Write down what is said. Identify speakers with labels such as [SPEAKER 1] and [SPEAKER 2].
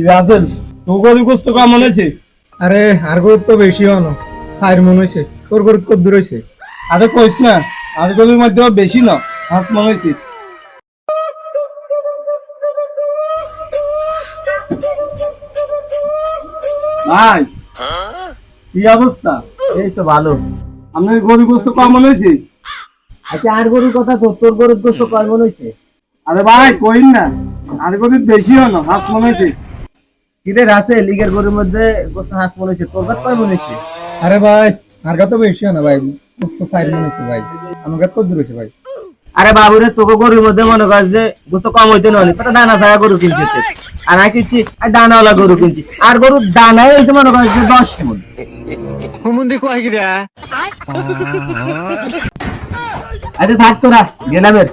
[SPEAKER 1] রাজেল তো গরু গোস্ত কেমন হয়েছে?
[SPEAKER 2] আরে আর গরুর তো বেশি হনো, চার মন হয়েছে। তোর গরু কত দূর হয়েছে?
[SPEAKER 1] আরে কইস না, আর গরুর মধ্যে বেশি না, 5 মন হয়েছে। ভাই কি অবস্থা?
[SPEAKER 2] এই তো ভালো।
[SPEAKER 1] আপনার গরু গোস্ত কেমন হয়েছে?
[SPEAKER 2] আচ্ছা, আর গরুর কথা তো, তোর গরুর গোস্ত কয় মন হয়েছে?
[SPEAKER 1] আরে ভাই কইন না, আর গরুর বেশি হলো, 5 মন হয়েছে।
[SPEAKER 2] কিরে রাসেল, লিগের গরুর মধ্যে গোস্ত হাঁস মন হয়েছে, তোর কাছে কয় মন হয়েছে? আরে ভাই আর কত বেশি হয় না ভাই, গোস্ত চার মন হয়েছে ভাই। আমার কাছে কত দূর হয়েছে ভাই?
[SPEAKER 3] আরে বাবুরে, তোকে গরুর মধ্যে মনে কর যে গোস্ত কম হইতে নয়, তোরা দানা ছাড়া গরু কিনছিস, আর আমি কিনছি আর দানাওয়ালা গরু কিনছি, আর গরুর দানাই হয়েছে মনে কর যে 10 মণ। আরে থাক তোরা, গেলামের